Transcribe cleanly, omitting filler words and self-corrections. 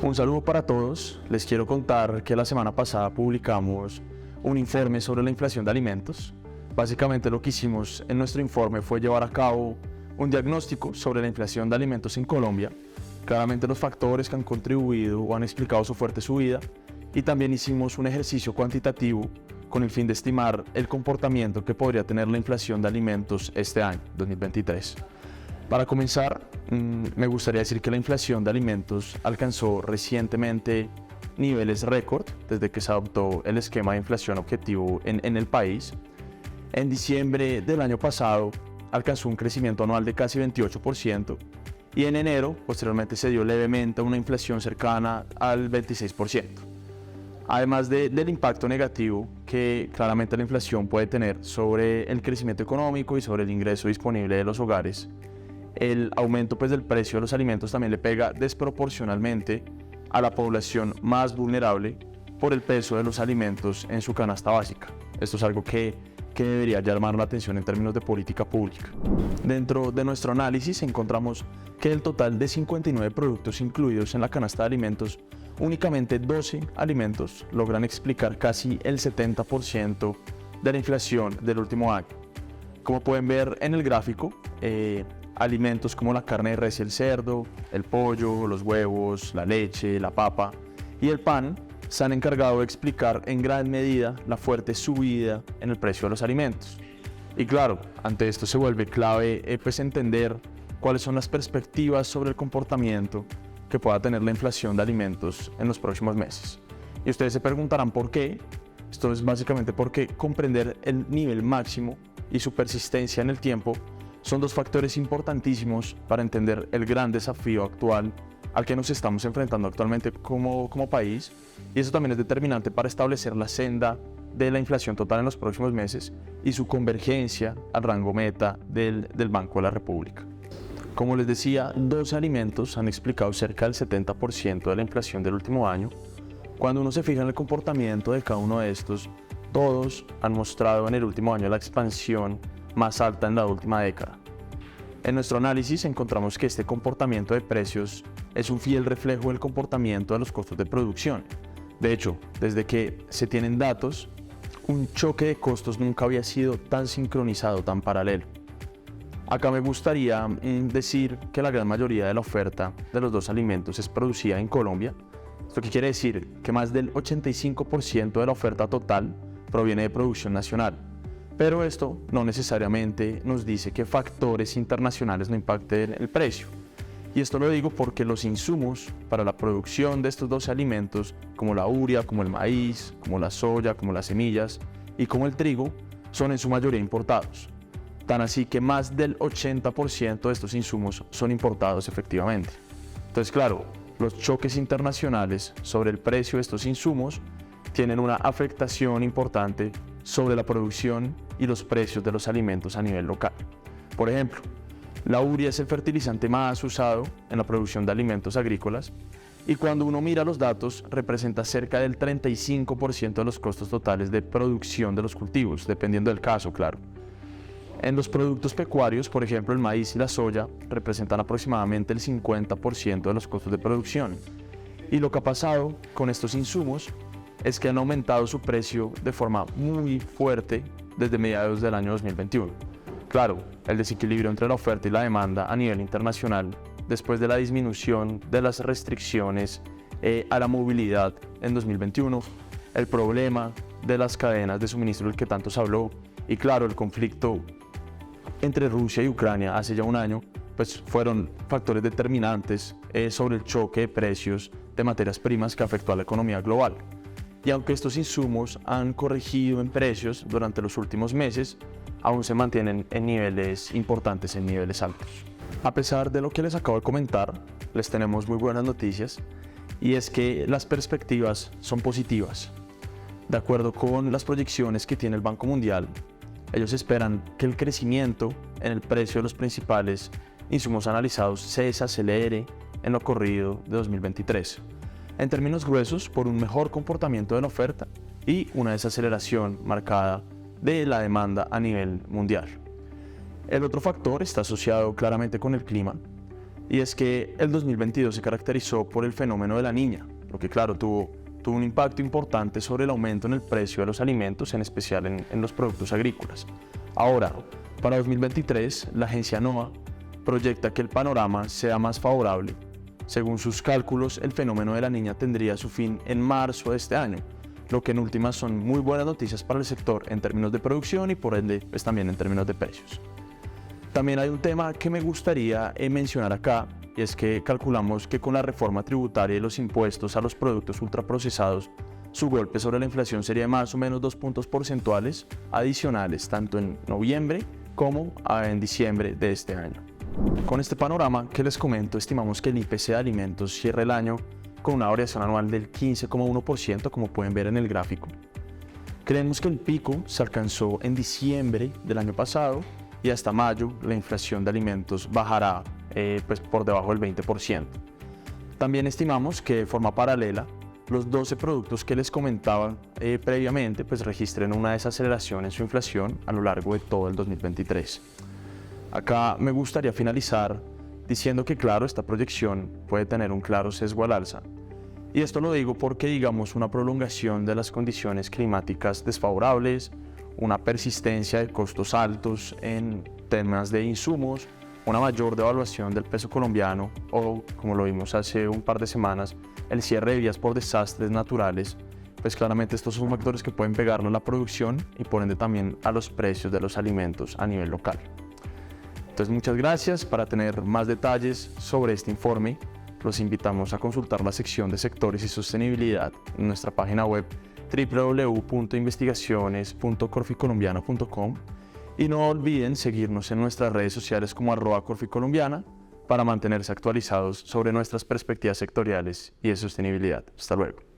Un saludo para todos. Les quiero contar que la semana pasada publicamos un informe sobre la inflación de alimentos. Básicamente lo que hicimos en nuestro informe fue llevar a cabo un diagnóstico sobre la inflación de alimentos en Colombia, claramente los factores que han contribuido o han explicado su fuerte subida, y también hicimos un ejercicio cuantitativo con el fin de estimar el comportamiento que podría tener la inflación de alimentos este año, 2023. Para comenzar, me gustaría decir que la inflación de alimentos alcanzó recientemente niveles récord desde que se adoptó el esquema de inflación objetivo en el país. En diciembre del año pasado alcanzó un crecimiento anual de casi 28% y en enero posteriormente se dio levemente una inflación cercana al 26%. Además del impacto negativo que claramente la inflación puede tener sobre el crecimiento económico y sobre el ingreso disponible de los hogares, el aumento del precio de los alimentos también le pega desproporcionalmente a la población más vulnerable por el peso de los alimentos en su canasta básica. Esto es algo que debería llamar la atención en términos de política pública. Dentro de nuestro análisis encontramos que del total de 59 productos incluidos en la canasta de alimentos, únicamente 12 alimentos logran explicar casi el 70% de la inflación del último año. Como pueden ver en el gráfico, alimentos como la carne de res y el cerdo, el pollo, los huevos, la leche, la papa y el pan se han encargado de explicar en gran medida la fuerte subida en el precio de los alimentos. Y claro, ante esto se vuelve clave entender cuáles son las perspectivas sobre el comportamiento que pueda tener la inflación de alimentos en los próximos meses. Y ustedes se preguntarán por qué. Esto es básicamente porque comprender el nivel máximo y su persistencia en el tiempo son dos factores importantísimos para entender el gran desafío actual al que nos estamos enfrentando actualmente como país, y eso también es determinante para establecer la senda de la inflación total en los próximos meses y su convergencia al rango meta del Banco de la República. Como les decía, 12 alimentos han explicado cerca del 70% de la inflación del último año. Cuando uno se fija en el comportamiento de cada uno de estos, todos han mostrado en el último año la expansión más alta en la última década. En nuestro análisis encontramos que este comportamiento de precios es un fiel reflejo del comportamiento de los costos de producción. De hecho, desde que se tienen datos, un choque de costos nunca había sido tan sincronizado, tan paralelo. Acá me gustaría decir que la gran mayoría de la oferta de los dos alimentos es producida en Colombia. ¿Esto qué quiere decir? Que más del 85% de la oferta total proviene de producción nacional. Pero esto no necesariamente nos dice que factores internacionales no impacten el precio. Y esto lo digo porque los insumos para la producción de estos 12 alimentos, como la urea, como el maíz, como la soya, como las semillas y como el trigo, son en su mayoría importados. Tan así que más del 80% de estos insumos son importados efectivamente. Entonces, claro, los choques internacionales sobre el precio de estos insumos tienen una afectación importante sobre la producción y los precios de los alimentos a nivel local. Por ejemplo, la urea es el fertilizante más usado en la producción de alimentos agrícolas y cuando uno mira los datos representa cerca del 35% de los costos totales de producción de los cultivos, dependiendo del caso, claro. En los productos pecuarios, por ejemplo, el maíz y la soya representan aproximadamente el 50% de los costos de producción. Y lo que ha pasado con estos insumos es que han aumentado su precio de forma muy fuerte desde mediados del año 2021. Claro, el desequilibrio entre la oferta y la demanda a nivel internacional, después de la disminución de las restricciones a la movilidad en 2021, el problema de las cadenas de suministro del que tanto se habló, y claro, el conflicto entre Rusia y Ucrania hace ya un año, pues fueron factores determinantes sobre el choque de precios de materias primas que afectó a la economía global. Y aunque estos insumos han corregido en precios durante los últimos meses, aún se mantienen en niveles importantes, en niveles altos. A pesar de lo que les acabo de comentar, les tenemos muy buenas noticias, y es que las perspectivas son positivas. De acuerdo con las proyecciones que tiene el Banco Mundial, ellos esperan que el crecimiento en el precio de los principales insumos analizados se desacelere en lo corrido de 2023. En términos gruesos, por un mejor comportamiento de la oferta y una desaceleración marcada de la demanda a nivel mundial. El otro factor está asociado claramente con el clima, y es que el 2022 se caracterizó por el fenómeno de la Niña, lo que claro tuvo un impacto importante sobre el aumento en el precio de los alimentos, en especial en los productos agrícolas. Ahora, para 2023, la agencia NOAA proyecta que el panorama sea más favorable. Según sus cálculos, el fenómeno de la Niña tendría su fin en marzo de este año, lo que en últimas son muy buenas noticias para el sector en términos de producción y por ende pues también en términos de precios. También hay un tema que me gustaría mencionar acá, y es que calculamos que con la reforma tributaria y los impuestos a los productos ultraprocesados, su golpe sobre la inflación sería de más o menos 2 puntos porcentuales adicionales, tanto en noviembre como en diciembre de este año. Con este panorama que les comento, estimamos que el IPC de alimentos cierre el año con una variación anual del 15,1%, como pueden ver en el gráfico. Creemos que el pico se alcanzó en diciembre del año pasado y hasta mayo la inflación de alimentos bajará pues por debajo del 20%. También estimamos que de forma paralela los 12 productos que les comentaba previamente pues registren una desaceleración en su inflación a lo largo de todo el 2023. Acá me gustaría finalizar diciendo que claro, esta proyección puede tener un claro sesgo al alza. Y esto lo digo porque digamos una prolongación de las condiciones climáticas desfavorables, una persistencia de costos altos en temas de insumos, una mayor devaluación del peso colombiano o, como lo vimos hace un par de semanas, el cierre de vías por desastres naturales, pues claramente estos son factores que pueden pegarle a la producción y por ende también a los precios de los alimentos a nivel local. Entonces muchas gracias. Para tener más detalles sobre este informe, los invitamos a consultar la sección de sectores y sostenibilidad en nuestra página web www.investigaciones.corficolombiana.com y no olviden seguirnos en nuestras redes sociales como @corficolombiana para mantenerse actualizados sobre nuestras perspectivas sectoriales y de sostenibilidad. Hasta luego.